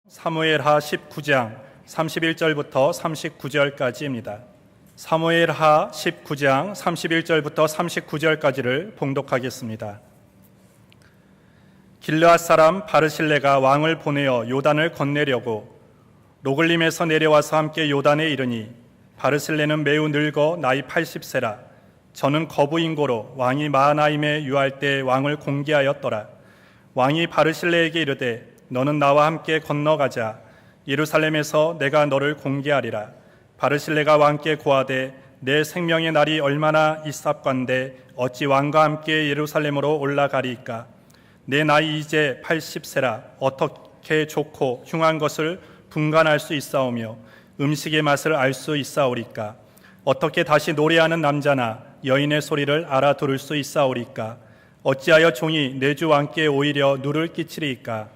사무엘하 19장 31절부터 39절까지입니다. 사무엘하 19장 31절부터 39절까지를 봉독하겠습니다. 길르앗 사람 바르실레가 왕을 보내어 요단을 건네려고 로글림에서 내려와서 함께 요단에 이르니 바르실레는 매우 늙어 나이 80세라. 저는 거부인고로 왕이 마하나임에 유할 때 왕을 공개하였더라. 왕이 바르실레에게 이르되 너는 나와 함께 건너가자. 예루살렘에서 내가 너를 공개하리라. 바르실레가 왕께 고하되 내 생명의 날이 얼마나 있사건대 어찌 왕과 함께 예루살렘으로 올라가리이까. 내 나이 이제 80세라. 어떻게 좋고 흉한 것을 분간할 수 있사오며 음식의 맛을 알 수 있사오리까. 어떻게 다시 노래하는 남자나 여인의 소리를 알아들을 수 있사오리까. 어찌하여 종이 내 주 왕께 오히려 누를 끼치리이까.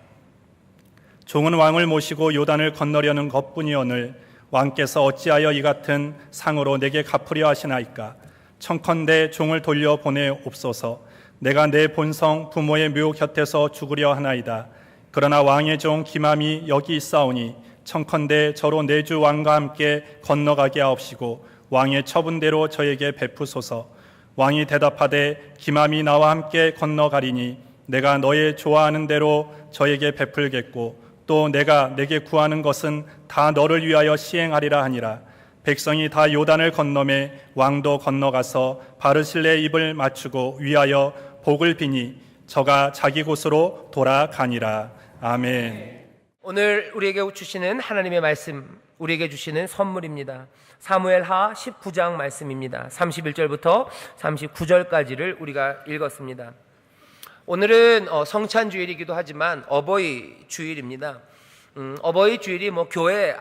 종은 왕을 모시고 요단을 건너려는 것뿐이오늘 왕께서 어찌하여 이 같은 상으로 내게 갚으려 하시나이까. 청컨대 종을 돌려 보내옵소서. 내가 내 본성 부모의 묘 곁에서 죽으려 하나이다. 그러나 왕의 종 기맘이 여기 있사오니 청컨대 저로 내 주 왕과 함께 건너가게 하옵시고 왕의 처분대로 저에게 베푸소서. 왕이 대답하되 기맘이 나와 함께 건너가리니 내가 너의 좋아하는 대로 저에게 베풀겠고 또 내가 내게 구하는 것은 다 너를 위하여 시행하리라 하니라. 백성이 다 요단을 건너매 왕도 건너가서 바르실레의 입을 맞추고 위하여 복을 비니 저가 자기 곳으로 돌아가니라. 아멘. 오늘 우리에게 주시는 하나님의 말씀, 우리에게 주시는 선물입니다. 사무엘하 19장 말씀입니다. 31절부터 39절까지를 우리가 읽었습니다. 오늘은 성찬 주일이기도 하지만 어버이 주일입니다. 어버이 주일이 교회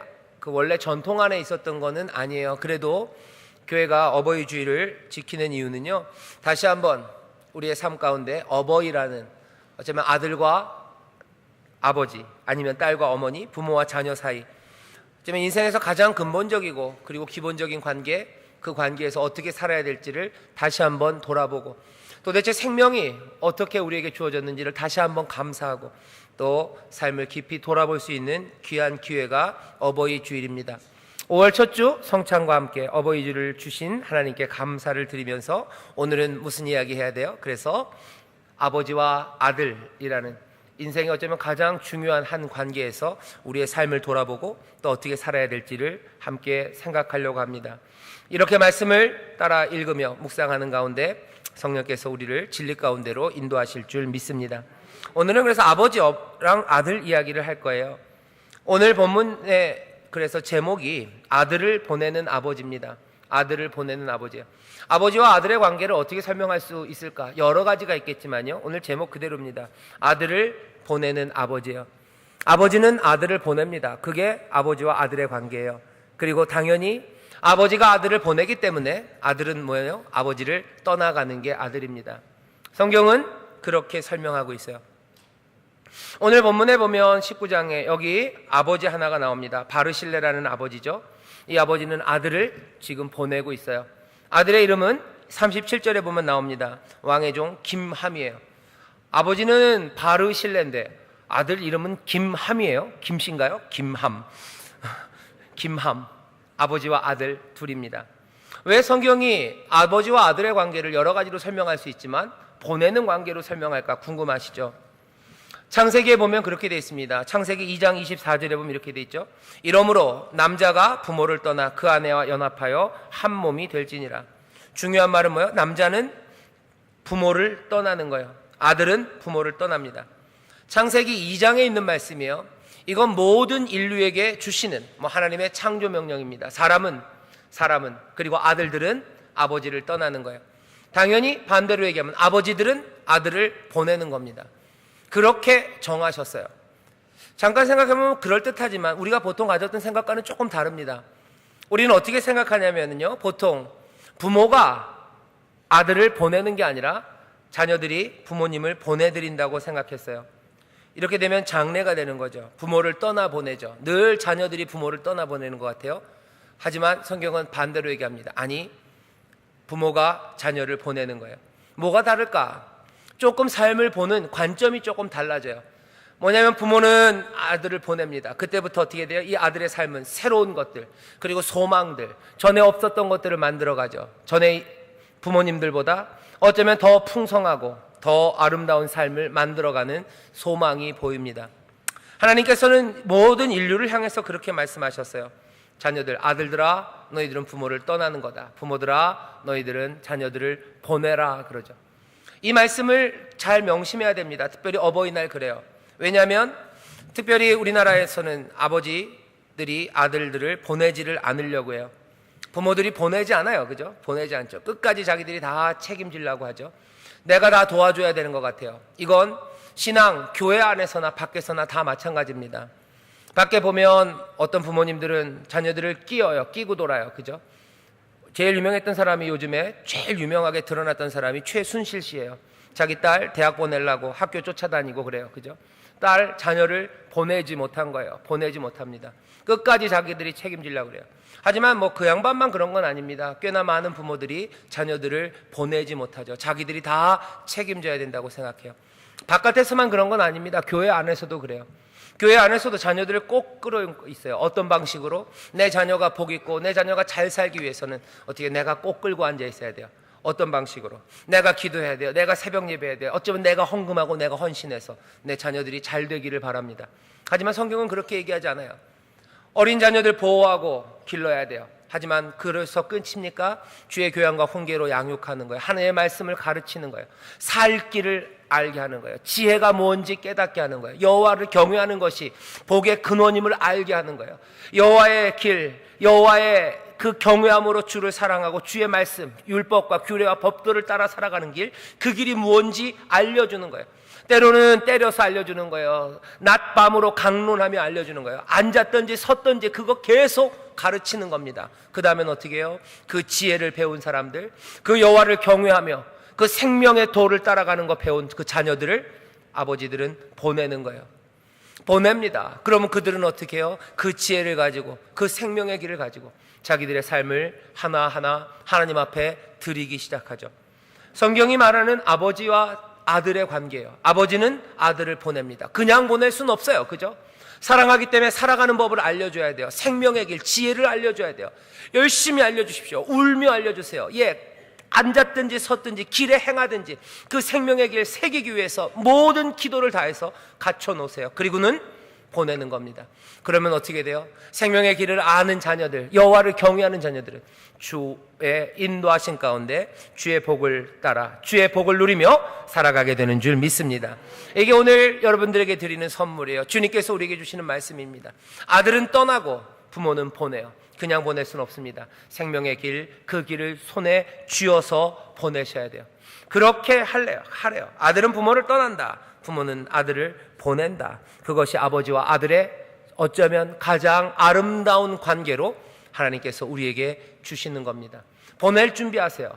원래 전통 안에 있었던 거는 아니에요. 그래도 교회가 어버이 주일을 지키는 이유는요, 다시 한번 우리의 삶 가운데 어버이라는, 어쩌면 아들과 아버지 아니면 딸과 어머니, 부모와 자녀 사이, 어쩌면 인생에서 가장 근본적이고 그리고 기본적인 관계, 그 관계에서 어떻게 살아야 될지를 다시 한번 돌아보고 도대체 생명이 어떻게 우리에게 주어졌는지를 다시 한번 감사하고 또 삶을 깊이 돌아볼 수 있는 귀한 기회가 어버이 주일입니다. 5월 첫 주 성찬과 함께 어버이 주를 주신 하나님께 감사를 드리면서 오늘은 무슨 이야기 해야 돼요? 그래서 아버지와 아들이라는 인생에 어쩌면 가장 중요한 한 관계에서 우리의 삶을 돌아보고 또 어떻게 살아야 될지를 함께 생각하려고 합니다. 이렇게 말씀을 따라 읽으며 묵상하는 가운데 성령께서 우리를 진리 가운데로 인도하실 줄 믿습니다. 오늘은 그래서 아버지랑 아들 이야기를 할 거예요. 오늘 본문의 그래서 제목이 아들을 보내는 아버지입니다. 아들을 보내는 아버지예요. 아버지와 아들의 관계를 어떻게 설명할 수 있을까? 여러 가지가 있겠지만요, 오늘 제목 그대로입니다. 아들을 보내는 아버지예요. 아버지는 아들을 보냅니다. 그게 아버지와 아들의 관계예요. 그리고 당연히 아버지가 아들을 보내기 때문에 아들은 뭐예요? 아버지를 떠나가는 게 아들입니다. 성경은 그렇게 설명하고 있어요. 오늘 본문에 보면 19장에 여기 아버지 하나가 나옵니다. 바르실레라는 아버지죠. 이 아버지는 아들을 지금 보내고 있어요. 아들의 이름은 37절에 보면 나옵니다. 왕의 종 김함이에요. 아버지는 바르실레인데 아들 이름은 김함이에요. 김씨인가요? 김함. 김함. 아버지와 아들 둘입니다. 왜 성경이 아버지와 아들의 관계를 여러 가지로 설명할 수 있지만 보내는 관계로 설명할까 궁금하시죠? 창세기에 보면 그렇게 되어 있습니다. 창세기 2장 24절에 보면 이렇게 되어 있죠. 이러므로 남자가 부모를 떠나 그 아내와 연합하여 한 몸이 될지니라. 중요한 말은 뭐예요? 남자는 부모를 떠나는 거예요. 아들은 부모를 떠납니다. 창세기 2장에 있는 말씀이에요. 이건 모든 인류에게 주시는 하나님의 창조 명령입니다. 사람은 그리고 아들들은 아버지를 떠나는 거예요. 당연히 반대로 얘기하면 아버지들은 아들을 보내는 겁니다. 그렇게 정하셨어요. 잠깐 생각해보면 그럴듯하지만 우리가 보통 가졌던 생각과는 조금 다릅니다. 우리는 어떻게 생각하냐면요, 보통 부모가 아들을 보내는 게 아니라 자녀들이 부모님을 보내드린다고 생각했어요. 이렇게 되면 장래가 되는 거죠. 부모를 떠나보내죠. 늘 자녀들이 부모를 떠나보내는 것 같아요. 하지만 성경은 반대로 얘기합니다. 아니, 부모가 자녀를 보내는 거예요. 뭐가 다를까? 조금 삶을 보는 관점이 조금 달라져요. 뭐냐면 부모는 아들을 보냅니다. 그때부터 어떻게 돼요? 이 아들의 삶은 새로운 것들, 그리고 소망들, 전에 없었던 것들을 만들어가죠. 전에 부모님들보다 어쩌면 더 풍성하고 더 아름다운 삶을 만들어가는 소망이 보입니다. 하나님께서는 모든 인류를 향해서 그렇게 말씀하셨어요. 자녀들, 아들들아 너희들은 부모를 떠나는 거다. 부모들아 너희들은 자녀들을 보내라 그러죠. 이 말씀을 잘 명심해야 됩니다. 특별히 어버이날 그래요. 왜냐하면 특별히 우리나라에서는 아버지들이 아들들을 보내지를 않으려고 해요. 부모들이 보내지 않아요. 그죠? 보내지 않죠. 끝까지 자기들이 다 책임지려고 하죠. 내가 다 도와줘야 되는 것 같아요. 이건 신앙, 교회 안에서나 밖에서나 다 마찬가지입니다. 밖에 보면 어떤 부모님들은 자녀들을 끼고 돌아요. 그죠? 제일 유명했던 사람이 요즘에 제일 유명하게 드러났던 사람이 최순실 씨예요. 자기 딸 대학 보내려고 학교 쫓아다니고 그래요. 그죠? 딸 자녀를 보내지 못한 거예요. 보내지 못합니다. 끝까지 자기들이 책임지려고 그래요. 하지만 뭐 그 양반만 그런 건 아닙니다. 꽤나 많은 부모들이 자녀들을 보내지 못하죠. 자기들이 다 책임져야 된다고 생각해요. 바깥에서만 그런 건 아닙니다. 교회 안에서도 그래요. 교회 안에서도 자녀들을 꼭 끌어안고 있어요. 어떤 방식으로? 내 자녀가 복 있고 내 자녀가 잘 살기 위해서는 어떻게 내가 꼭 끌고 앉아 있어야 돼요. 어떤 방식으로? 내가 기도해야 돼요. 내가 새벽 예배해야 돼요. 어쩌면 내가 헌금하고 내가 헌신해서 내 자녀들이 잘 되기를 바랍니다. 하지만 성경은 그렇게 얘기하지 않아요. 어린 자녀들 보호하고 길러야 돼요. 하지만 그래서 끝입니까? 주의 교양과 훈계로 양육하는 거예요. 하나님의 말씀을 가르치는 거예요. 살 길을 알게 하는 거예요. 지혜가 뭔지 깨닫게 하는 거예요. 여호와를 경외하는 것이 복의 근원임을 알게 하는 거예요. 여호와의 길, 여호와의 그 경외함으로 주를 사랑하고 주의 말씀, 율법과 규례와 법도를 따라 살아가는 길, 그 길이 무엇인지 알려주는 거예요. 때로는 때려서 알려주는 거예요. 낮밤으로 강론하며 알려주는 거예요. 앉았든지 섰든지 그거 계속 가르치는 겁니다. 그 다음엔 어떻게 해요? 그 지혜를 배운 사람들, 그 여호와를 경외하며 그 생명의 도를 따라가는 거 배운 그 자녀들을 아버지들은 보내는 거예요. 보냅니다. 그러면 그들은 어떻게 해요? 그 지혜를 가지고 그 생명의 길을 가지고 자기들의 삶을 하나하나 하나님 앞에 드리기 시작하죠. 성경이 말하는 아버지와 아들의 관계예요. 아버지는 아들을 보냅니다. 그냥 보낼 수는 없어요. 그죠? 사랑하기 때문에 살아가는 법을 알려줘야 돼요. 생명의 길, 지혜를 알려줘야 돼요. 열심히 알려주십시오. 울며 알려주세요. 앉았든지 섰든지 길에 행하든지 그 생명의 길 새기기 위해서 모든 기도를 다해서 갖춰놓으세요. 그리고는 보내는 겁니다. 그러면 어떻게 돼요? 생명의 길을 아는 자녀들, 여호와를 경외하는 자녀들은 주의 인도하신 가운데 주의 복을 따라 주의 복을 누리며 살아가게 되는 줄 믿습니다. 이게 오늘 여러분들에게 드리는 선물이에요. 주님께서 우리에게 주시는 말씀입니다. 아들은 떠나고 부모는 보내요. 그냥 보낼 수는 없습니다. 생명의 길, 그 길을 손에 쥐어서 보내셔야 돼요. 그렇게 하래요. 아들은 부모를 떠난다. 부모는 아들을 보낸다. 그것이 아버지와 아들의 어쩌면 가장 아름다운 관계로 하나님께서 우리에게 주시는 겁니다. 보낼 준비하세요.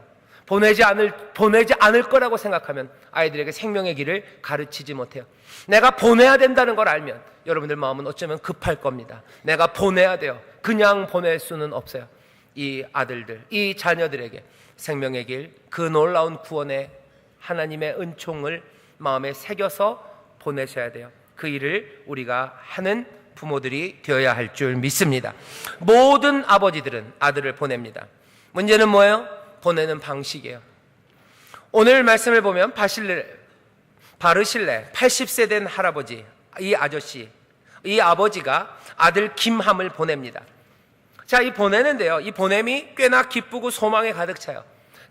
보내지 않을 거라고 생각하면 아이들에게 생명의 길을 가르치지 못해요. 내가 보내야 된다는 걸 알면 여러분들 마음은 어쩌면 급할 겁니다. 내가 보내야 돼요. 그냥 보낼 수는 없어요. 이 아들들, 이 자녀들에게 생명의 길, 그 놀라운 구원의 하나님의 은총을 마음에 새겨서 보내셔야 돼요. 그 일을 우리가 하는 부모들이 되어야 할 줄 믿습니다. 모든 아버지들은 아들을 보냅니다. 문제는 뭐예요? 보내는 방식이에요. 오늘 말씀을 보면 바르실레 80세 된 할아버지, 이 아저씨, 이 아버지가 아들 김함을 보냅니다. 자, 이 보내는데요, 이 보냄이 꽤나 기쁘고 소망에 가득 차요.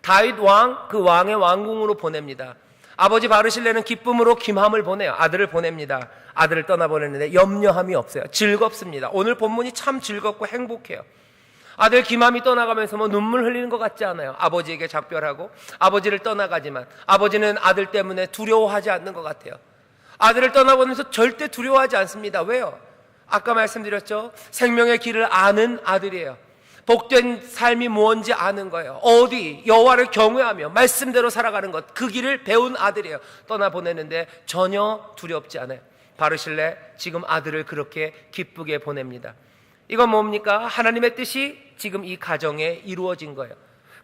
다윗 왕, 그 왕의 왕궁으로 보냅니다. 아버지 바르실레는 기쁨으로 김함을 보내요. 아들을 보냅니다. 아들을 떠나보냈는데 염려함이 없어요. 즐겁습니다. 오늘 본문이 참 즐겁고 행복해요. 아들 김함이 떠나가면서 뭐 눈물 흘리는 것 같지 않아요. 아버지에게 작별하고 아버지를 떠나가지만 아버지는 아들 때문에 두려워하지 않는 것 같아요. 아들을 떠나보면서 절대 두려워하지 않습니다. 왜요? 아까 말씀드렸죠. 생명의 길을 아는 아들이에요. 복된 삶이 뭔지 아는 거예요. 어디 여호와를 경외하며 말씀대로 살아가는 것, 그 길을 배운 아들이에요. 떠나보내는데 전혀 두렵지 않아요. 바르실레 지금 아들을 그렇게 기쁘게 보냅니다. 이건 뭡니까? 하나님의 뜻이 지금 이 가정에 이루어진 거예요.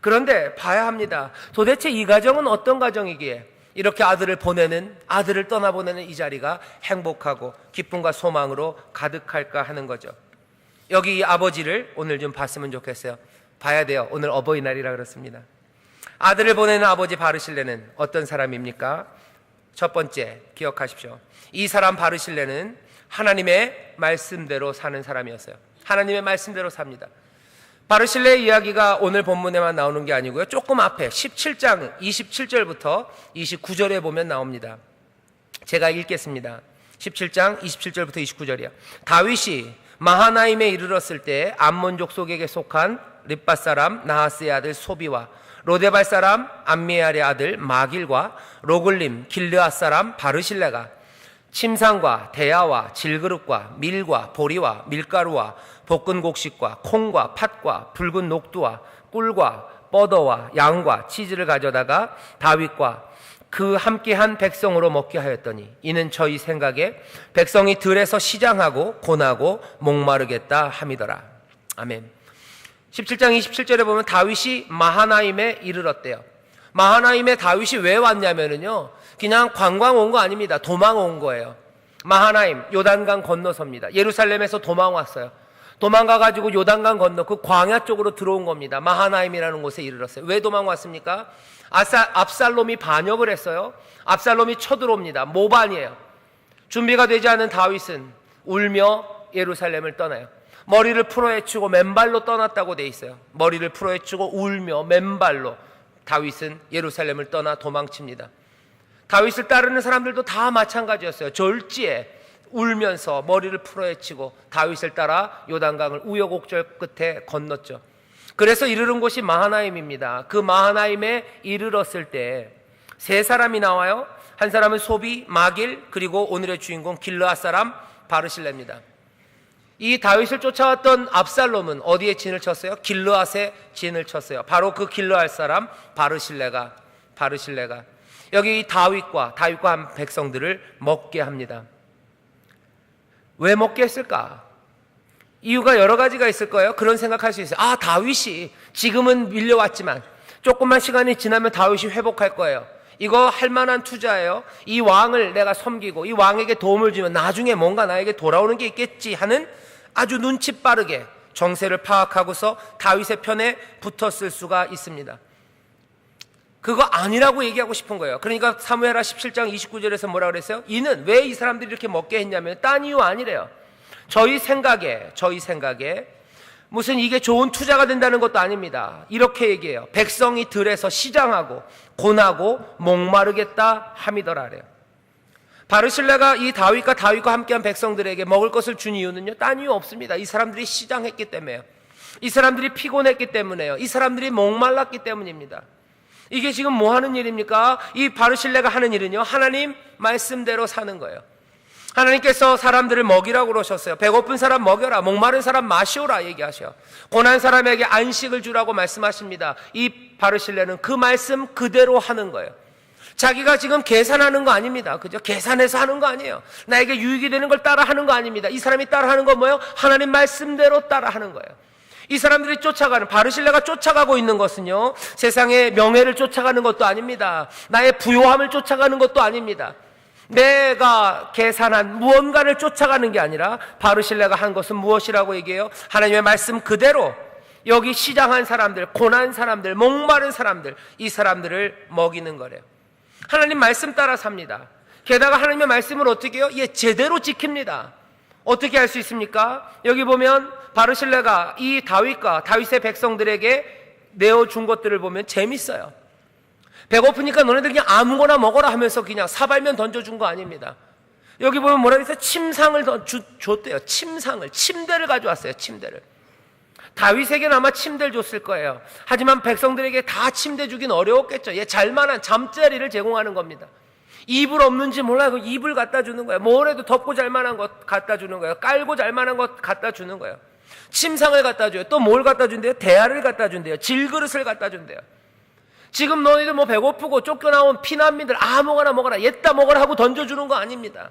그런데 봐야 합니다. 도대체 이 가정은 어떤 가정이기에 이렇게 아들을 보내는, 아들을 떠나보내는 이 자리가 행복하고 기쁨과 소망으로 가득할까 하는 거죠. 여기 이 아버지를 오늘 좀 봤으면 좋겠어요. 봐야 돼요. 오늘 어버이날이라 그렇습니다. 아들을 보내는 아버지 바르실레는 어떤 사람입니까? 첫 번째 기억하십시오. 이 사람 바르실레는 하나님의 말씀대로 사는 사람이었어요. 하나님의 말씀대로 삽니다. 바르실레의 이야기가 오늘 본문에만 나오는 게 아니고요, 조금 앞에 17장 27절부터 29절에 보면 나옵니다. 제가 읽겠습니다. 17장 27절부터 29절이요. 다윗이 마하나임에 이르렀을 때 암몬족 속에게 속한 립바 사람 나하스의 아들 소비와 로데발 사람 암미엘의 아들 마길과 로글림 길르앗 사람 바르실레가 침상과 대야와 질그릇과 밀과 보리와 밀가루와 볶은 곡식과 콩과 팥과 붉은 녹두와 꿀과 뻐더와 양과 치즈를 가져다가 다윗과 그 함께한 백성으로 먹게 하였더니 이는 저희 생각에 백성이 들에서 시장하고 고나고 목마르겠다 함이더라. 아멘. 17장 27절에 보면 다윗이 마하나임에 이르렀대요. 마하나임에 다윗이 왜 왔냐면요, 그냥 관광 온 거 아닙니다. 도망 온 거예요. 마하나임, 요단강 건너섭니다. 예루살렘에서 도망 왔어요. 도망가가지고 요단강 건너 그 광야 쪽으로 들어온 겁니다. 마하나임이라는 곳에 이르렀어요. 왜 도망 왔습니까? 압살롬이 반역을 했어요. 압살롬이 쳐들어옵니다. 모반이에요. 준비가 되지 않은 다윗은 울며 예루살렘을 떠나요. 머리를 풀어헤치고 맨발로 떠났다고 돼 있어요. 머리를 풀어헤치고 울며 맨발로 다윗은 예루살렘을 떠나 도망칩니다. 다윗을 따르는 사람들도 다 마찬가지였어요. 졸지에 울면서 머리를 풀어헤치고 다윗을 따라 요단강을 우여곡절 끝에 건넜죠. 그래서 이르는 곳이 마하나임입니다. 그 마하나임에 이르렀을 때 세 사람이 나와요. 한 사람은 소비, 마길, 그리고 오늘의 주인공 길르앗 사람 바르실레입니다. 이 다윗을 쫓아왔던 압살롬은 어디에 진을 쳤어요? 길르앗에 진을 쳤어요. 바로 그 길르앗 사람 바르실레가 여기 다윗과 한 백성들을 먹게 합니다. 왜 먹게 했을까? 이유가 여러 가지가 있을 거예요. 그런 생각할 수 있어요. 아, 다윗이 지금은 밀려왔지만 조금만 시간이 지나면 다윗이 회복할 거예요. 이거 할 만한 투자예요. 이 왕을 내가 섬기고 이 왕에게 도움을 주면 나중에 뭔가 나에게 돌아오는 게 있겠지 하는 아주 눈치 빠르게 정세를 파악하고서 다윗의 편에 붙었을 수가 있습니다. 그거 아니라고 얘기하고 싶은 거예요. 그러니까 사무엘하 17장 29절에서 뭐라 그랬어요? 이는 왜 이 사람들이 이렇게 먹게 했냐면 딴 이유 아니래요. 저희 생각에 무슨 이게 좋은 투자가 된다는 것도 아닙니다. 이렇게 얘기해요. 백성이 들에서 시장하고 고나고 목마르겠다 함이더라래요. 바르실레가 이 다윗과 함께한 백성들에게 먹을 것을 준 이유는요, 딴 이유 없습니다. 이 사람들이 시장했기 때문에요. 이 사람들이 피곤했기 때문에요. 이 사람들이 목말랐기 때문입니다. 이게 지금 뭐 하는 일입니까? 이 바르실레가 하는 일은요, 하나님 말씀대로 사는 거예요. 하나님께서 사람들을 먹이라고 그러셨어요. 배고픈 사람 먹여라, 목마른 사람 마시오라 얘기하셔요. 고난 사람에게 안식을 주라고 말씀하십니다. 이 바르실레는 그 말씀 그대로 하는 거예요. 자기가 지금 계산하는 거 아닙니다. 그죠? 계산해서 하는 거 아니에요. 나에게 유익이 되는 걸 따라 하는 거 아닙니다. 이 사람이 따라 하는 건 뭐예요? 하나님 말씀대로 따라 하는 거예요. 이 사람들이 바르실레가 쫓아가고 있는 것은요, 세상의 명예를 쫓아가는 것도 아닙니다. 나의 부요함을 쫓아가는 것도 아닙니다. 내가 계산한 무언가를 쫓아가는 게 아니라 바르실레가 한 것은 무엇이라고 얘기해요? 하나님의 말씀 그대로 여기 시장한 사람들, 고난 사람들, 목마른 사람들, 이 사람들을 먹이는 거래요. 하나님 말씀 따라 삽니다. 게다가 하나님의 말씀을 어떻게 해요? 제대로 지킵니다. 어떻게 할 수 있습니까? 여기 보면 바르실레가 이 다윗과 다윗의 백성들에게 내어준 것들을 보면 재밌어요. 배고프니까 너네들 그냥 아무거나 먹어라 하면서 그냥 사발면 던져준 거 아닙니다. 여기 보면 뭐라 그랬어요? 침상을 줬대요. 침대를 가져왔어요. 침대를. 다윗에게는 아마 침대를 줬을 거예요. 하지만 백성들에게 다 침대 주긴 어려웠겠죠. 잘만한 잠자리를 제공하는 겁니다. 이불 없는지 몰라요. 이불 갖다 주는 거예요. 뭐래도 덮고 잘만한 것 갖다 주는 거예요. 깔고 잘만한 것 갖다 주는 거예요. 침상을 갖다 줘요. 또 뭘 갖다 준대요? 대야를 갖다 준대요. 질그릇을 갖다 준대요. 지금 너희들 배고프고 쫓겨나온 피난민들 아무거나 먹어라, 먹어라 하고 던져주는 거 아닙니다.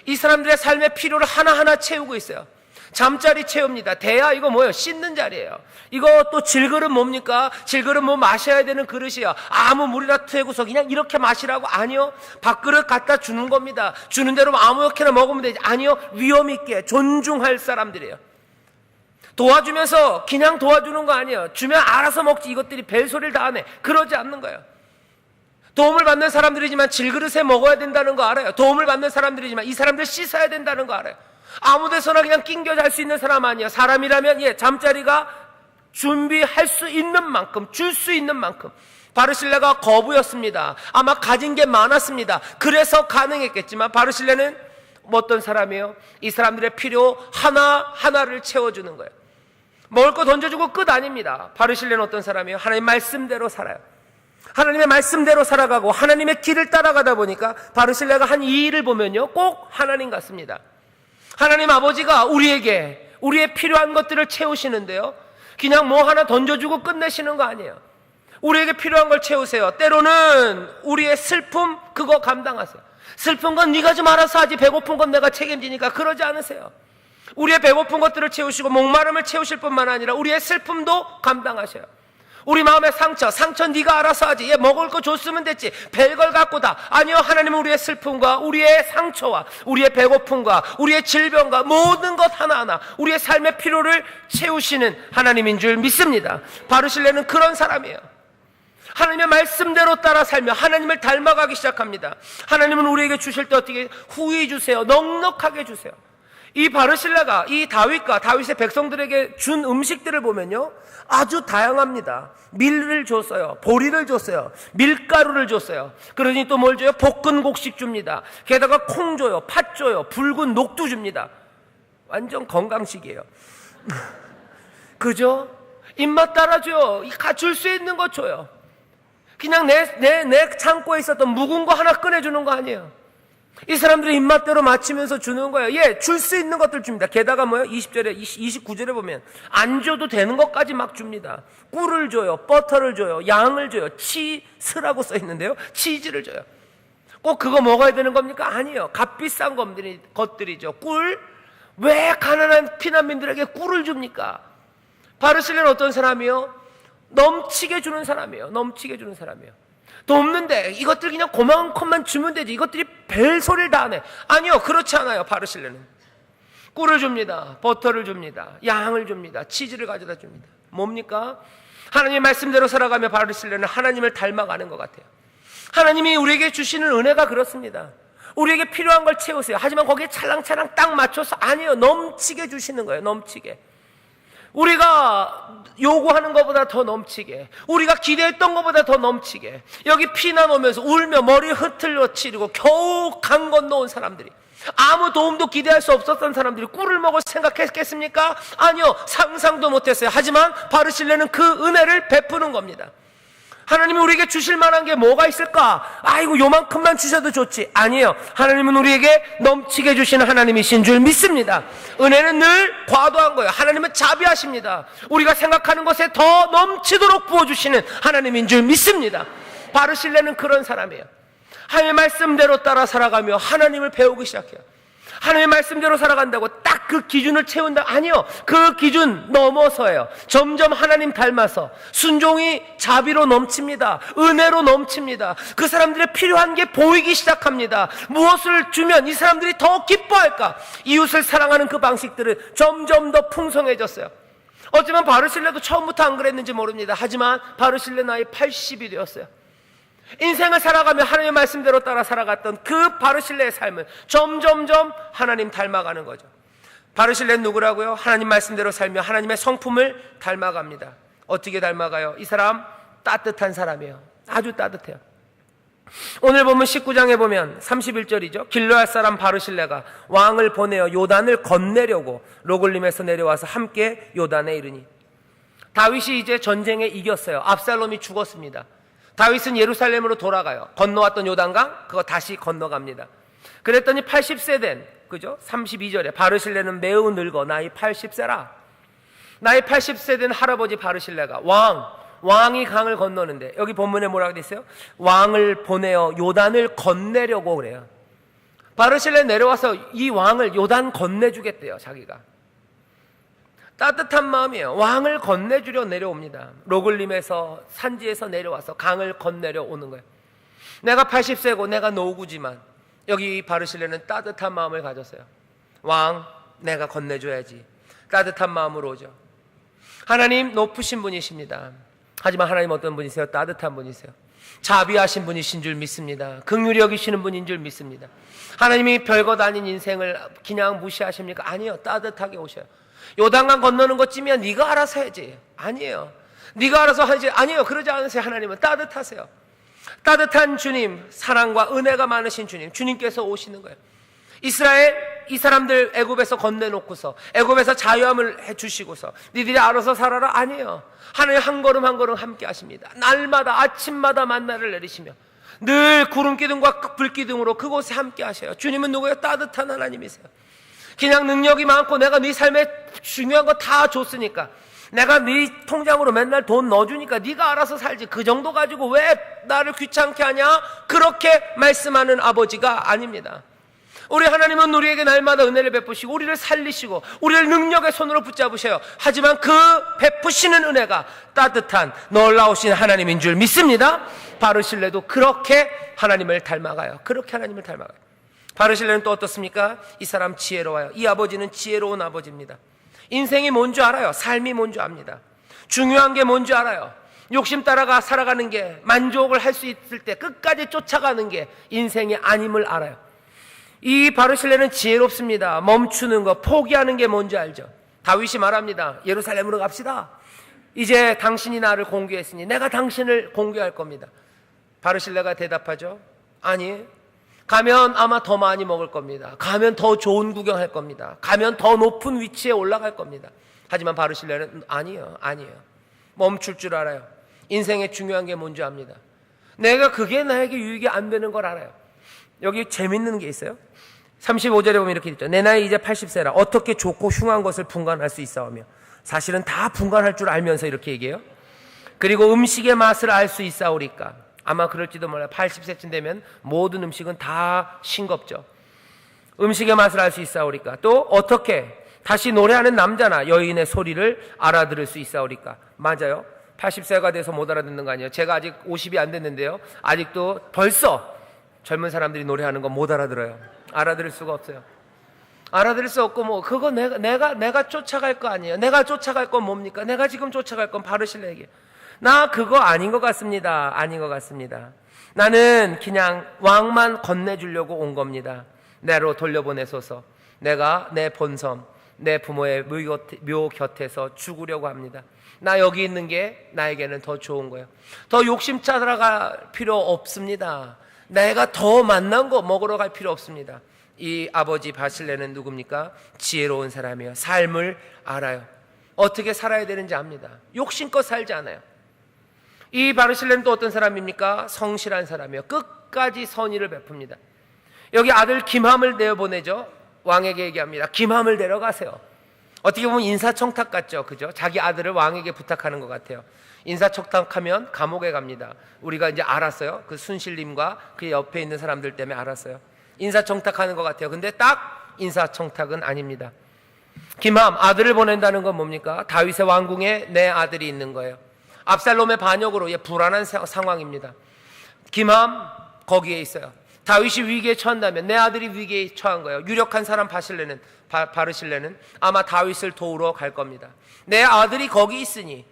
이 사람들의 삶의 필요를 하나하나 채우고 있어요. 잠자리 채웁니다. 대야 이거 뭐예요? 씻는 자리예요. 이거 또 질그릇 뭡니까? 질그릇 뭐 마셔야 되는 그릇이야. 아무 물이나 트고서 그냥 이렇게 마시라고? 아니요. 밥그릇 갖다 주는 겁니다. 주는 대로 아무렇게나 먹으면 되지. 아니요. 위험 있게 존중할 사람들이에요. 도와주면서 그냥 도와주는 거 아니에요. 주면 알아서 먹지. 이것들이 벨소리를 다 하네. 그러지 않는 거예요. 도움을 받는 사람들이지만 질그릇에 먹어야 된다는 거 알아요. 도움을 받는 사람들이지만 이 사람들 씻어야 된다는 거 알아요. 아무 데서나 그냥 낑겨 잘 수 있는 사람 아니에요. 사람이라면 잠자리가 준비할 수 있는 만큼, 줄 수 있는 만큼. 바르실레가 거부였습니다. 아마 가진 게 많았습니다. 그래서 가능했겠지만 바르실레는 어떤 사람이에요? 이 사람들의 필요 하나하나를 채워주는 거예요. 먹을 거 던져주고 끝 아닙니다. 바르실레는 어떤 사람이에요? 하나님 말씀대로 살아요. 하나님의 말씀대로 살아가고 하나님의 길을 따라가다 보니까 바르실레가 한 이 일을 보면요, 꼭 하나님 같습니다. 하나님 아버지가 우리에게 우리의 필요한 것들을 채우시는데요, 그냥 뭐 하나 던져주고 끝내시는 거 아니에요. 우리에게 필요한 걸 채우세요. 때로는 우리의 슬픔 그거 감당하세요. 슬픈 건 네가 좀 알아서 하지, 배고픈 건 내가 책임지니까. 그러지 않으세요. 우리의 배고픈 것들을 채우시고 목마름을 채우실 뿐만 아니라 우리의 슬픔도 감당하셔요. 우리 마음의 상처 네가 알아서 하지. 먹을 거 줬으면 됐지. 별걸 갖고 다. 아니요, 하나님은 우리의 슬픔과 우리의 상처와 우리의 배고픔과 우리의 질병과 모든 것 하나하나 우리의 삶의 필요를 채우시는 하나님인 줄 믿습니다. 바르실레는 그런 사람이에요. 하나님의 말씀대로 따라 살며 하나님을 닮아가기 시작합니다. 하나님은 우리에게 주실 때 어떻게 후히 주세요. 넉넉하게 주세요. 이 바르실레가 이 다윗과 다윗의 백성들에게 준 음식들을 보면요, 아주 다양합니다. 밀을 줬어요. 보리를 줬어요. 밀가루를 줬어요. 그러니 또 뭘 줘요? 볶은 곡식 줍니다. 게다가 콩 줘요. 팥 줘요. 붉은 녹두 줍니다. 완전 건강식이에요. 그죠? 입맛 따라줘요. 줄 수 있는 거 줘요. 그냥 내 창고에 있었던 묵은 거 하나 꺼내주는 거 아니에요. 이 사람들이 입맛대로 맞추면서 주는 거예요. 줄 수 있는 것들 줍니다. 게다가 뭐요? 20절에, 29절에 보면 안 줘도 되는 것까지 막 줍니다. 꿀을 줘요. 버터를 줘요. 양을 줘요. 치스라고 써 있는데요, 치즈를 줘요. 꼭 그거 먹어야 되는 겁니까? 아니에요. 값비싼 것들이죠. 꿀? 왜 가난한 피난민들에게 꿀을 줍니까? 바르실레는 어떤 사람이요? 넘치게 주는 사람이에요. 넘치게 주는 사람이에요. 또 없는데 이것들 그냥 고마운 것만 주면 되지. 이것들이 별소리를 다 하네. 아니요, 그렇지 않아요. 바르실레는 꿀을 줍니다. 버터를 줍니다. 양을 줍니다. 치즈를 가져다 줍니다. 뭡니까? 하나님의 말씀대로 살아가며 바르실레는 하나님을 닮아가는 것 같아요. 하나님이 우리에게 주시는 은혜가 그렇습니다. 우리에게 필요한 걸 채우세요. 하지만 거기에 찰랑찰랑 딱 맞춰서 아니에요. 넘치게 주시는 거예요. 넘치게. 우리가 요구하는 것보다 더 넘치게, 우리가 기대했던 것보다 더 넘치게. 여기 피난 오면서 울며 머리 흐틀러 치르고 겨우 강 건너온 사람들이, 아무 도움도 기대할 수 없었던 사람들이 꿀을 먹을 생각했겠습니까? 아니요, 상상도 못했어요. 하지만 바르실레는 그 은혜를 베푸는 겁니다. 하나님이 우리에게 주실 만한 게 뭐가 있을까? 아이고, 요만큼만 주셔도 좋지. 아니에요. 하나님은 우리에게 넘치게 주시는 하나님이신 줄 믿습니다. 은혜는 늘 과도한 거예요. 하나님은 자비하십니다. 우리가 생각하는 것에 더 넘치도록 부어주시는 하나님인 줄 믿습니다. 바르실레는 그런 사람이에요. 하나님의 말씀대로 따라 살아가며 하나님을 배우기 시작해요. 하나님의 말씀대로 살아간다고 딱 그 기준을 채운다? 아니요, 그 기준 넘어서요. 점점 하나님 닮아서 순종이 자비로 넘칩니다. 은혜로 넘칩니다. 그 사람들의 필요한 게 보이기 시작합니다. 무엇을 주면 이 사람들이 더 기뻐할까? 이웃을 사랑하는 그 방식들은 점점 더 풍성해졌어요. 어쩌면 바르실레도 처음부터 안 그랬는지 모릅니다. 하지만 바르실레 나이 80이 되었어요. 인생을 살아가며 하나님의 말씀대로 따라 살아갔던 그 바르실레의 삶은 점점점 하나님 닮아가는 거죠. 바르실레는 누구라고요? 하나님 말씀대로 살며 하나님의 성품을 닮아갑니다. 어떻게 닮아가요? 이 사람 따뜻한 사람이에요. 아주 따뜻해요. 오늘 보면 19장에 보면 31절이죠. 길르앗 사람 바르실레가 왕을 보내어 요단을 건네려고 로글림에서 내려와서 함께 요단에 이르니, 다윗이 이제 전쟁에 이겼어요. 압살롬이 죽었습니다. 다윗은 예루살렘으로 돌아가요. 건너왔던 요단강 그거 다시 건너갑니다. 그랬더니 80세 된, 그죠? 32절에 바르실레는 매우 늙어 나이 80세라. 나이 80세 된 할아버지 바르실레가 왕이 강을 건너는데, 여기 본문에 뭐라고 돼 있어요? 왕을 보내어 요단을 건네려고 그래요. 바르실레 내려와서 이 왕을 요단 건네주겠대요. 자기가 따뜻한 마음이에요. 왕을 건네주려 내려옵니다. 로글림에서 산지에서 내려와서 강을 건네려 오는 거예요. 내가 80세고 내가 노구지만 여기 바르실레는 따뜻한 마음을 가졌어요. 왕, 내가 건네줘야지. 따뜻한 마음으로 오죠. 하나님 높으신 분이십니다. 하지만 하나님 어떤 분이세요? 따뜻한 분이세요. 자비하신 분이신 줄 믿습니다. 긍휼히 여기시는 분인 줄 믿습니다. 하나님이 별것 아닌 인생을 그냥 무시하십니까? 아니요. 따뜻하게 오셔요. 요단강 건너는 것쯤이야 네가 알아서 해야지. 아니에요. 네가 알아서 하지. 아니에요. 그러지 않으세요. 하나님은 따뜻하세요. 따뜻한 주님, 사랑과 은혜가 많으신 주님, 주님께서 오시는 거예요. 이스라엘, 이 사람들 애굽에서 건네놓고서 애굽에서 자유함을 해주시고서 니들이 알아서 살아라? 아니에요. 하나님 한 걸음 한 걸음 함께 하십니다. 날마다 아침마다 만나를 내리시며 늘 구름기둥과 불기둥으로 그곳에 함께 하셔요. 주님은 누구예요? 따뜻한 하나님이세요. 그냥 능력이 많고 내가 네 삶에 중요한 거 다 줬으니까, 내가 네 통장으로 맨날 돈 넣어주니까 네가 알아서 살지, 그 정도 가지고 왜 나를 귀찮게 하냐? 그렇게 말씀하는 아버지가 아닙니다. 우리 하나님은 우리에게 날마다 은혜를 베푸시고 우리를 살리시고 우리를 능력의 손으로 붙잡으셔요. 하지만 그 베푸시는 은혜가 따뜻한 놀라우신 하나님인 줄 믿습니다. 바르실레도 그렇게 하나님을 닮아가요. 그렇게 하나님을 닮아가요. 바르실레는 또 어떻습니까? 이 사람 지혜로워요. 이 아버지는 지혜로운 아버지입니다. 인생이 뭔지 알아요. 삶이 뭔지 압니다. 중요한 게 뭔지 알아요. 욕심 따라가 살아가는 게, 만족을 할 수 있을 때 끝까지 쫓아가는 게 인생이 아님을 알아요. 이 바르실레는 지혜롭습니다. 멈추는 거, 포기하는 게 뭔지 알죠. 다윗이 말합니다. 예루살렘으로 갑시다. 이제 당신이 나를 공개했으니 내가 당신을 공개할 겁니다. 바르실레가 대답하죠. 아니, 가면 아마 더 많이 먹을 겁니다. 가면 더 좋은 구경할 겁니다. 가면 더 높은 위치에 올라갈 겁니다. 하지만 바르실레는 아니에요. 멈출 줄 알아요. 인생의 중요한 게 뭔지 압니다. 내가 그게 나에게 유익이 안 되는 걸 알아요. 여기 재밌는 게 있어요. 35절에 보면 이렇게 있죠. 내 나이 이제 80세라 어떻게 좋고 흉한 것을 분간할 수 있사오며. 사실은 다 분간할 줄 알면서 이렇게 얘기해요. 그리고 음식의 맛을 알 수 있사오리까. 아마 그럴지도 몰라요. 80세쯤 되면 모든 음식은 다 싱겁죠. 음식의 맛을 알 수 있사오리까. 또 어떻게 다시 노래하는 남자나 여인의 소리를 알아들을 수 있사오리까. 맞아요. 80세가 돼서 못 알아듣는 거 아니에요. 제가 아직 50이 안 됐는데요, 아직도 벌써 젊은 사람들이 노래하는 거 못 알아들어요. 알아들을 수가 없어요. 알아들을 수 없고, 뭐 그거 내가 쫓아갈 거 아니에요. 내가 쫓아갈 건 뭡니까? 내가 지금 쫓아갈 건 바르실레에게. 나 그거 아닌 것 같습니다. 아닌 것 같습니다. 나는 그냥 왕만 건네주려고 온 겁니다. 내로 돌려보내소서. 내가 내 본섬, 내 부모의 묘 곁에서 죽으려고 합니다. 나 여기 있는 게 나에게는 더 좋은 거예요. 더 욕심 찾아갈 필요 없습니다. 내가 더 맛난 거 먹으러 갈 필요 없습니다. 이 아버지 바실레는 누굽니까? 지혜로운 사람이에요. 삶을 알아요. 어떻게 살아야 되는지 압니다. 욕심껏 살지 않아요. 이 바르실레는 또 어떤 사람입니까? 성실한 사람이에요. 끝까지 선의를 베풉니다. 여기 아들 김함을 내어보내죠. 왕에게 얘기합니다. 김함을 데려가세요. 어떻게 보면 인사청탁 같죠, 그죠? 자기 아들을 왕에게 부탁하는 것 같아요. 인사청탁하면 감옥에 갑니다. 우리가 이제 알았어요. 그 순실님과 그 옆에 있는 사람들 때문에 알았어요. 인사청탁하는 것 같아요. 근데 딱 인사청탁은 아닙니다. 김함, 아들을 보낸다는 건 뭡니까? 다윗의 왕궁에 내 아들이 있는 거예요. 압살롬의 반역으로 불안한 상황입니다. 김함 거기에 있어요. 다윗이 위기에 처한다면 내 아들이 위기에 처한 거예요. 유력한 사람 바르실레는 아마 다윗을 도우러 갈 겁니다. 내 아들이 거기 있으니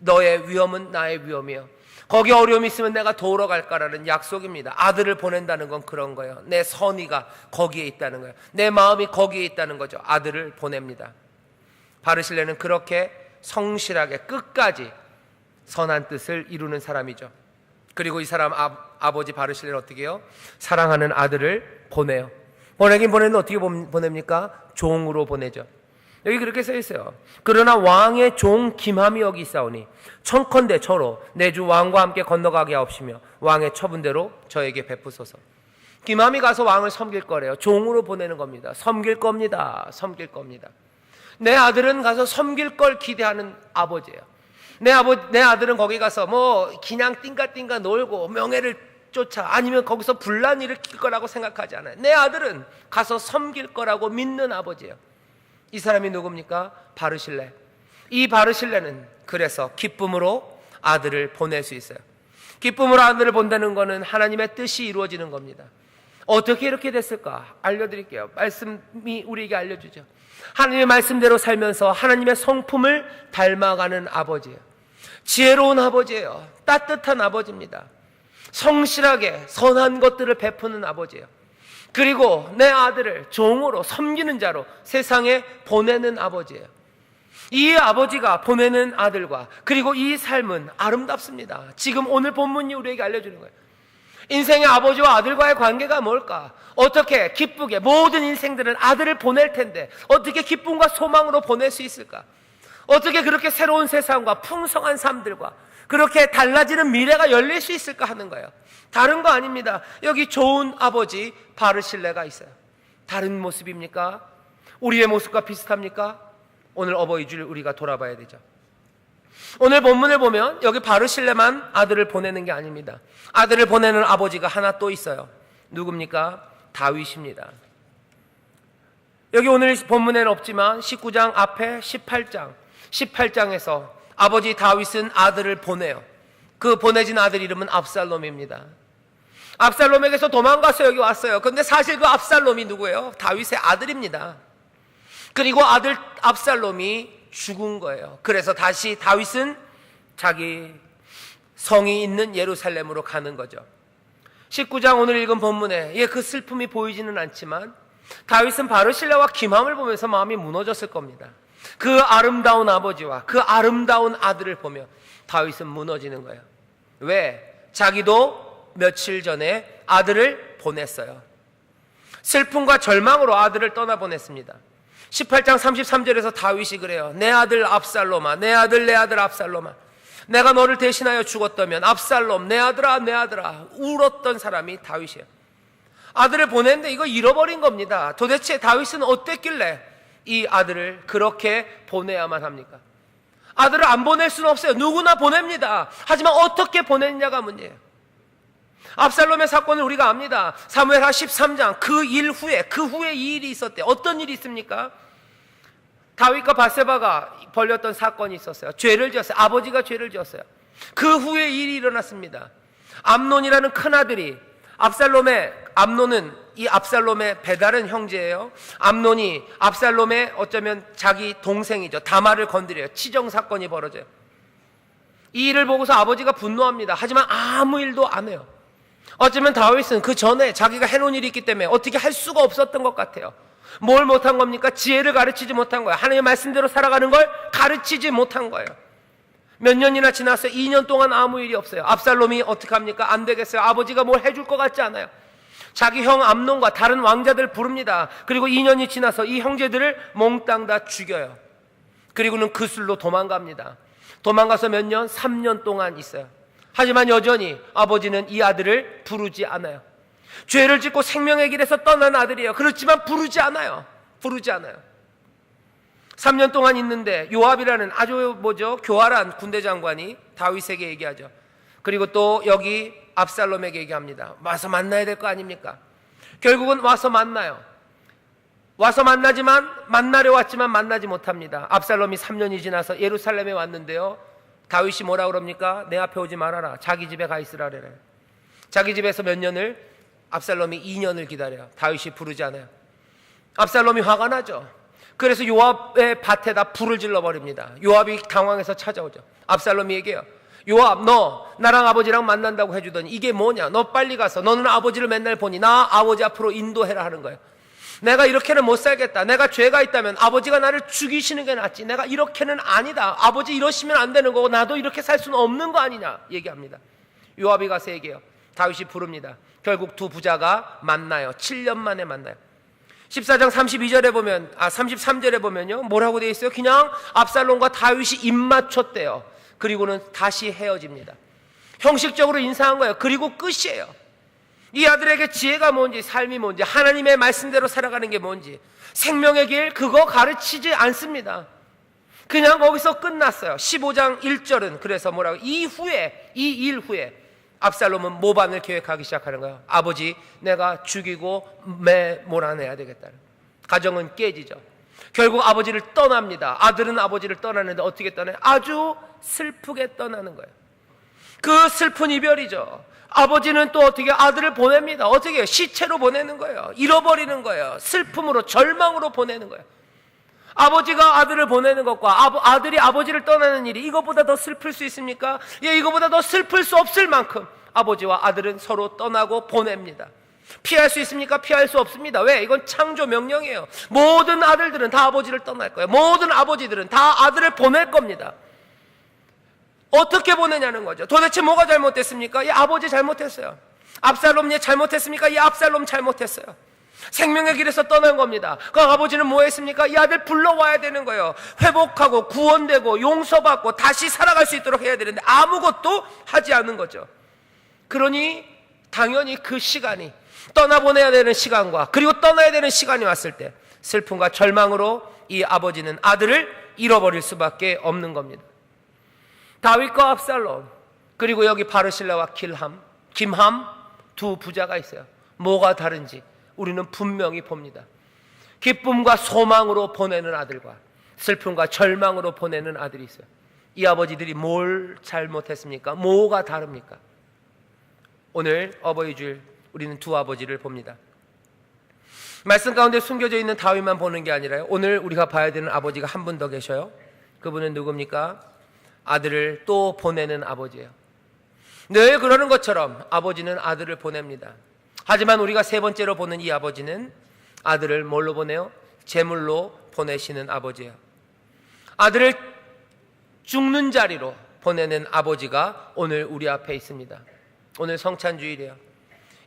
너의 위험은 나의 위험이요, 거기 어려움이 있으면 내가 도우러 갈까라는 약속입니다. 아들을 보낸다는 건 그런 거예요. 내 선의가 거기에 있다는 거예요. 내 마음이 거기에 있다는 거죠. 아들을 보냅니다. 바르실레는 그렇게 성실하게 끝까지 선한 뜻을 이루는 사람이죠. 그리고 이 사람 아버지 바르실레는 어떻게 해요? 사랑하는 아들을 보내요. 보내긴 보내는데 어떻게 보냅니까? 종으로 보내죠. 여기 그렇게 써 있어요. 그러나 왕의 종 김함이 여기 있사오니 청컨대 저로 내 주 왕과 함께 건너가게 하옵시며 왕의 처분대로 저에게 베푸소서. 김함이 가서 왕을 섬길 거래요. 종으로 보내는 겁니다. 섬길 겁니다. 내 아들은 가서 섬길 걸 기대하는 아버지예요. 내 아들은 거기 가서 뭐 그냥 띵가띵가 놀고 명예를 쫓아, 아니면 거기서 분란 일으킬 거라고 생각하지 않아요. 내 아들은 가서 섬길 거라고 믿는 아버지예요. 이 사람이 누굽니까? 바르실레. 이 바르실레는 그래서 기쁨으로 아들을 보낼 수 있어요. 기쁨으로 아들을 본다는 것은 하나님의 뜻이 이루어지는 겁니다. 어떻게 이렇게 됐을까? 알려드릴게요. 말씀이 우리에게 알려주죠. 하나님의 말씀대로 살면서 하나님의 성품을 닮아가는 아버지예요. 지혜로운 아버지예요. 따뜻한 아버지입니다. 성실하게 선한 것들을 베푸는 아버지예요. 그리고 내 아들을 종으로 섬기는 자로 세상에 보내는 아버지예요. 이 아버지가 보내는 아들과 그리고 이 삶은 아름답습니다. 지금 오늘 본문이 우리에게 알려주는 거예요. 인생의 아버지와 아들과의 관계가 뭘까? 어떻게 기쁘게 모든 인생들은 아들을 보낼 텐데 어떻게 기쁨과 소망으로 보낼 수 있을까? 어떻게 그렇게 새로운 세상과 풍성한 삶들과 그렇게 달라지는 미래가 열릴 수 있을까 하는 거예요. 다른 거 아닙니다. 여기 좋은 아버지 바르실레가 있어요. 다른 모습입니까? 우리의 모습과 비슷합니까? 오늘 어버이 줄 우리가 돌아봐야 되죠. 오늘 본문을 보면 여기 바르실레만 아들을 보내는 게 아닙니다. 아들을 보내는 아버지가 하나 또 있어요. 누굽니까? 다윗입니다. 여기 오늘 본문에는 없지만 19장 앞에 18장에서 아버지 다윗은 아들을 보내요. 그 보내진 아들 이름은 압살롬입니다. 압살롬에게서 도망가서 여기 왔어요. 그런데 사실 그 압살롬이 누구예요? 다윗의 아들입니다. 그리고 아들 압살롬이 죽은 거예요. 그래서 다시 다윗은 자기 성이 있는 예루살렘으로 가는 거죠. 19장 오늘 읽은 본문에 그 슬픔이 보이지는 않지만 다윗은 바르실레와 기맘을 보면서 마음이 무너졌을 겁니다. 그 아름다운 아버지와 그 아름다운 아들을 보며 다윗은 무너지는 거예요. 왜? 자기도 며칠 전에 아들을 보냈어요. 슬픔과 절망으로 아들을 떠나보냈습니다. 18장 33절에서 다윗이 그래요. 내 아들 압살롬아, 내 아들 압살롬아, 내가 너를 대신하여 죽었다면 압살롬 내 아들아 내 아들아 울었던 사람이 다윗이에요. 아들을 보냈는데 이거 잃어버린 겁니다. 도대체 다윗은 어땠길래 이 아들을 그렇게 보내야만 합니까? 아들을 안 보낼 수는 없어요. 누구나 보냅니다. 하지만 어떻게 보냈냐가 문제예요. 압살롬의 사건을 우리가 압니다. 사무엘하 13장 그 후에 이 일이 있었대요. 어떤 일이 있습니까? 다윗과 바세바가 벌였던 사건이 있었어요. 죄를 지었어요. 아버지가 죄를 지었어요. 그 후에 일이 일어났습니다. 암논이라는 큰아들이 암논은 이 압살롬의 배다른 형제예요. 암논이 압살롬의 어쩌면 자기 동생이죠. 다말을 건드려요. 치정 사건이 벌어져요. 이 일을 보고서 아버지가 분노합니다. 하지만 아무 일도 안 해요. 어쩌면 다윗은 그 전에 자기가 해놓은 일이 있기 때문에 어떻게 할 수가 없었던 것 같아요. 뭘 못한 겁니까? 지혜를 가르치지 못한 거예요. 하나님의 말씀대로 살아가는 걸 가르치지 못한 거예요. 몇 년이나 지났어요. 2년 동안 아무 일이 없어요. 압살롬이 어떻게 합니까? 안 되겠어요. 아버지가 뭘 해줄 것 같지 않아요. 자기 형 암논과 다른 왕자들 부릅니다. 그리고 2년이 지나서 이 형제들을 몽땅 다 죽여요. 그리고는 그술로 도망갑니다. 도망가서 몇 년? 3년 동안 있어요. 하지만 여전히 아버지는 이 아들을 부르지 않아요. 죄를 짓고 생명의 길에서 떠난 아들이에요. 그렇지만 부르지 않아요. 3년 동안 있는데 요압이라는 아주 교활한 군대 장관이 다윗에게 얘기하죠. 그리고 또 여기 압살롬에게 얘기합니다. 와서 만나야 될 거 아닙니까? 결국은 와서 만나요. 와서 만나려 왔지만 만나지 못합니다. 압살롬이 3년이 지나서 예루살렘에 왔는데요. 다윗이 뭐라 그럽니까? 내 앞에 오지 말아라. 자기 집에 가 있으라 그래요. 자기 집에서 몇 년을? 압살롬이 2년을 기다려요. 다윗이 부르지 않아요. 압살롬이 화가 나죠. 그래서 요압의 밭에다 불을 질러버립니다. 요압이 당황해서 찾아오죠. 압살롬이 얘기해요. 요압, 너 나랑 아버지랑 만난다고 해주더니 이게 뭐냐? 너 빨리 가서 너는 아버지를 맨날 보니 나 아버지 앞으로 인도해라 하는 거예요. 내가 이렇게는 못 살겠다. 내가 죄가 있다면 아버지가 나를 죽이시는 게 낫지. 내가 이렇게는 아니다. 아버지 이러시면 안 되는 거고 나도 이렇게 살 수는 없는 거 아니냐 얘기합니다. 요압이 가서 얘기해요. 다윗이 부릅니다. 결국 두 부자가 만나요. 7년 만에 만나요. 14장 33절에 보면요. 뭐라고 되어 있어요? 그냥 압살롬과 다윗이 입 맞췄대요. 그리고는 다시 헤어집니다. 형식적으로 인사한 거예요. 그리고 끝이에요. 이 아들에게 지혜가 뭔지, 삶이 뭔지, 하나님의 말씀대로 살아가는 게 뭔지, 생명의 길 그거 가르치지 않습니다. 그냥 거기서 끝났어요. 15장 1절은 그래서 뭐라고? 이 일 후에 압살롬은 모반을 계획하기 시작하는 거예요. 아버지 내가 죽이고 몰아내야 되겠다. 가정은 깨지죠. 결국 아버지를 떠납니다. 아들은 아버지를 떠나는데 어떻게 떠나요? 아주 슬프게 떠나는 거예요. 그 슬픈 이별이죠. 아버지는 또 어떻게 아들을 보냅니다. 어떻게 해요? 시체로 보내는 거예요. 잃어버리는 거예요. 슬픔으로, 절망으로 보내는 거예요. 아버지가 아들을 보내는 것과 아들이 아버지를 떠나는 일이 이것보다 더 슬플 수 있습니까? 예, 이것보다 더 슬플 수 없을 만큼 아버지와 아들은 서로 떠나고 보냅니다. 피할 수 있습니까? 피할 수 없습니다. 왜? 이건 창조 명령이에요. 모든 아들들은 다 아버지를 떠날 거예요. 모든 아버지들은 다 아들을 보낼 겁니다. 어떻게 보내냐는 거죠. 도대체 뭐가 잘못됐습니까? 이 아버지 잘못했어요. 압살롬 잘못했습니까? 이 압살롬 잘못했어요. 생명의 길에서 떠난 겁니다. 그 아버지는 뭐 했습니까? 이 아들 불러와야 되는 거예요. 회복하고 구원되고 용서받고 다시 살아갈 수 있도록 해야 되는데 아무것도 하지 않은 거죠. 그러니 당연히 그 시간이 떠나보내야 되는 시간과 그리고 떠나야 되는 시간이 왔을 때 슬픔과 절망으로 이 아버지는 아들을 잃어버릴 수밖에 없는 겁니다. 다윗과 압살롬, 그리고 여기 바르실라와 김함 두 부자가 있어요. 뭐가 다른지 우리는 분명히 봅니다. 기쁨과 소망으로 보내는 아들과 슬픔과 절망으로 보내는 아들이 있어요. 이 아버지들이 뭘 잘못했습니까? 뭐가 다릅니까? 오늘 어버이 주일 우리는 두 아버지를 봅니다. 말씀 가운데 숨겨져 있는 다윗만 보는 게 아니라요, 오늘 우리가 봐야 되는 아버지가 한 분 더 계셔요. 그분은 누굽니까? 아들을 또 보내는 아버지예요. 늘 그러는 것처럼 아버지는 아들을 보냅니다. 하지만 우리가 세 번째로 보는 이 아버지는 아들을 뭘로 보내요? 제물로 보내시는 아버지예요. 아들을 죽는 자리로 보내는 아버지가 오늘 우리 앞에 있습니다. 오늘 성찬주일이에요.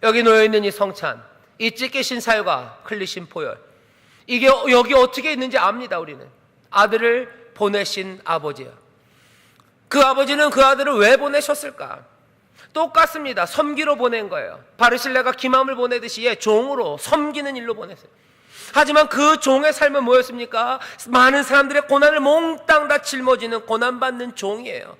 여기 놓여있는 이 성찬, 이 찢기신 살과 흘리신 보혈, 이게 여기 어떻게 있는지 압니다. 우리는 아들을 보내신 아버지예요. 그 아버지는 그 아들을 왜 보내셨을까? 똑같습니다. 섬기러 보낸 거예요. 바르실레가 김함을 보내듯이 종으로 섬기는 일로 보냈어요. 하지만 그 종의 삶은 뭐였습니까? 많은 사람들의 고난을 몽땅 다 짊어지는 고난받는 종이에요.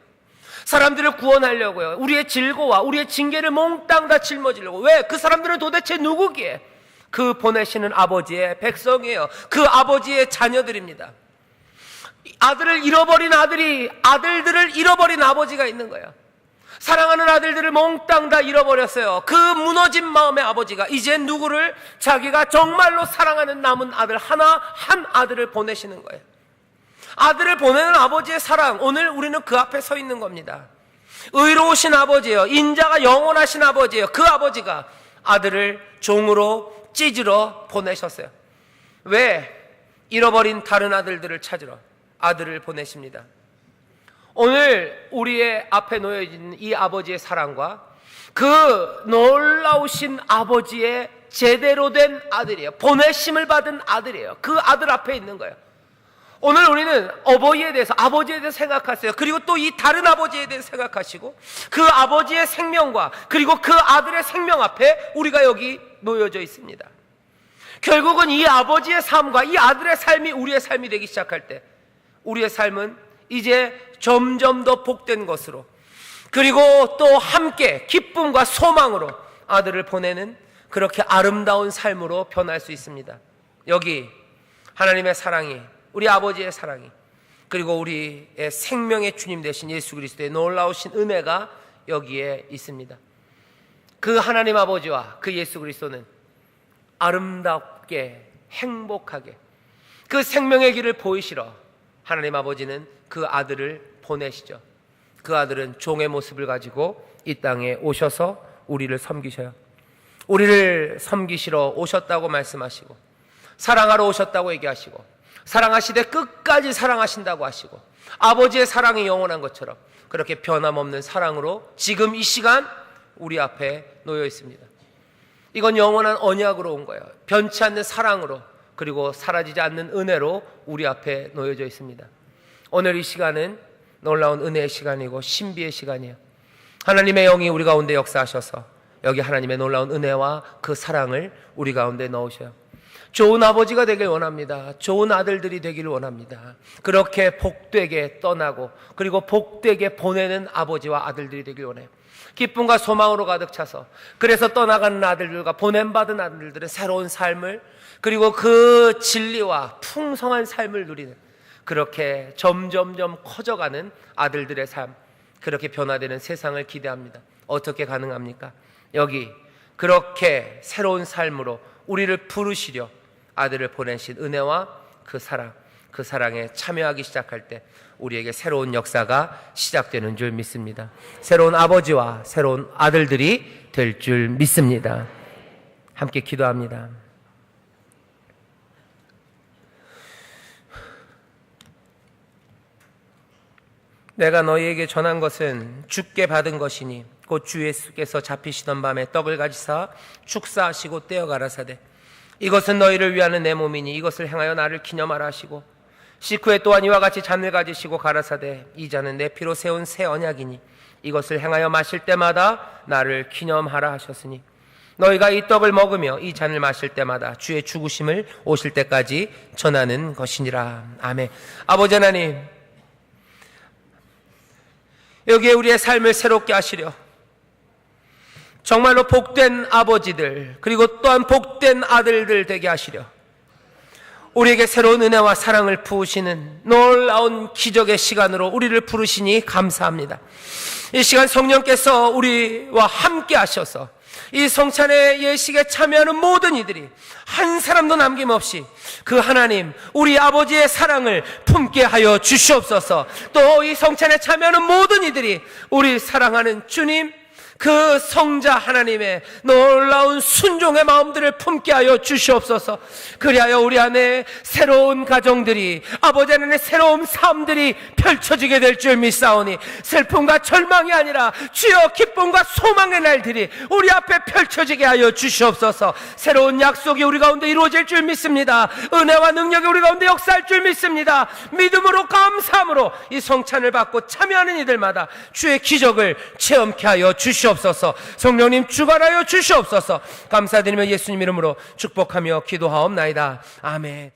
사람들을 구원하려고요. 우리의 질고와 우리의 징계를 몽땅 다 짊어지려고. 왜? 그 사람들은 도대체 누구기에? 그 보내시는 아버지의 백성이에요. 그 아버지의 자녀들입니다. 아들을 잃어버린 아들들을 잃어버린 아버지가 있는 거예요. 사랑하는 아들들을 몽땅 다 잃어버렸어요. 그 무너진 마음의 아버지가 이제 누구를, 자기가 정말로 사랑하는 남은 아들 한 아들을 보내시는 거예요. 아들을 보내는 아버지의 사랑, 오늘 우리는 그 앞에 서 있는 겁니다. 의로우신 아버지예요. 인자가 영원하신 아버지예요. 그 아버지가 아들을 종으로 찢으러 보내셨어요. 왜? 잃어버린 다른 아들들을 찾으러 아들을 보내십니다. 오늘 우리의 앞에 놓여진 이 아버지의 사랑과 그 놀라우신 아버지의 제대로 된 아들이에요. 보내심을 받은 아들이에요. 그 아들 앞에 있는 거예요. 오늘 우리는 어버이에 대해서, 아버지에 대해서 생각하세요. 그리고 또 이 다른 아버지에 대해서 생각하시고 그 아버지의 생명과 그리고 그 아들의 생명 앞에 우리가 여기 놓여져 있습니다. 결국은 이 아버지의 삶과 이 아들의 삶이 우리의 삶이 되기 시작할 때 우리의 삶은 이제 점점 더 복된 것으로, 그리고 또 함께 기쁨과 소망으로 아들을 보내는 그렇게 아름다운 삶으로 변할 수 있습니다. 여기 하나님의 사랑이, 우리 아버지의 사랑이, 그리고 우리의 생명의 주님 되신 예수 그리스도의 놀라우신 은혜가 여기에 있습니다. 그 하나님 아버지와 그 예수 그리스도는 아름답게 행복하게 그 생명의 길을 보이시러 하나님 아버지는 그 아들을 보내시죠. 그 아들은 종의 모습을 가지고 이 땅에 오셔서 우리를 섬기셔요. 우리를 섬기시러 오셨다고 말씀하시고, 사랑하러 오셨다고 얘기하시고, 사랑하시되 끝까지 사랑하신다고 하시고, 아버지의 사랑이 영원한 것처럼 그렇게 변함없는 사랑으로 지금 이 시간 우리 앞에 놓여 있습니다. 이건 영원한 언약으로 온 거예요. 변치 않는 사랑으로, 그리고 사라지지 않는 은혜로 우리 앞에 놓여져 있습니다. 오늘 이 시간은 놀라운 은혜의 시간이고 신비의 시간이에요. 하나님의 영이 우리 가운데 역사하셔서 여기 하나님의 놀라운 은혜와 그 사랑을 우리 가운데 넣으셔요. 좋은 아버지가 되길 원합니다. 좋은 아들들이 되기를 원합니다. 그렇게 복되게 떠나고 그리고 복되게 보내는 아버지와 아들들이 되길 원해요. 기쁨과 소망으로 가득 차서 그래서 떠나가는 아들들과 보냄받은 아들들은 새로운 삶을 그리고 그 진리와 풍성한 삶을 누리는 그렇게 점점점 커져가는 아들들의 삶, 그렇게 변화되는 세상을 기대합니다. 어떻게 가능합니까? 여기 그렇게 새로운 삶으로 우리를 부르시려 아들을 보내신 은혜와 그 사랑에 참여하기 시작할 때 우리에게 새로운 역사가 시작되는 줄 믿습니다. 새로운 아버지와 새로운 아들들이 될 줄 믿습니다. 함께 기도합니다. 내가 너희에게 전한 것은 주께 받은 것이니 곧 주 예수께서 잡히시던 밤에 떡을 가지사 축사하시고 떼어 가라사대 이것은 너희를 위하는 내 몸이니 이것을 행하여 나를 기념하라 하시고 식후에 또한 이와 같이 잔을 가지시고 가라사대 이 잔은 내 피로 세운 새 언약이니 이것을 행하여 마실 때마다 나를 기념하라 하셨으니 너희가 이 떡을 먹으며 이 잔을 마실 때마다 주의 죽으심을 오실 때까지 전하는 것이니라. 아멘. 아버지 하나님, 여기에 우리의 삶을 새롭게 하시려 정말로 복된 아버지들 그리고 또한 복된 아들들 되게 하시려 우리에게 새로운 은혜와 사랑을 부으시는 놀라운 기적의 시간으로 우리를 부르시니 감사합니다. 이 시간 성령께서 우리와 함께 하셔서 이 성찬의 예식에 참여하는 모든 이들이 한 사람도 남김없이 그 하나님 우리 아버지의 사랑을 품게 하여 주시옵소서. 또 이 성찬에 참여하는 모든 이들이 우리 사랑하는 주님 그 성자 하나님의 놀라운 순종의 마음들을 품게 하여 주시옵소서. 그리하여 우리 안에 새로운 가정들이 아버지 하나님의 새로운 삶들이 펼쳐지게 될 줄 믿사오니 슬픔과 절망이 아니라 주여 기쁨과 소망의 날들이 우리 앞에 펼쳐지게 하여 주시옵소서. 새로운 약속이 우리 가운데 이루어질 줄 믿습니다. 은혜와 능력이 우리 가운데 역사할 줄 믿습니다. 믿음으로 감사함으로 이 성찬을 받고 참여하는 이들마다 주의 기적을 체험케 하여 주시옵소서. 성령님 주관하여 주시옵소서. 감사드리며 예수님 이름으로 축복하며 기도하옵나이다. 아멘.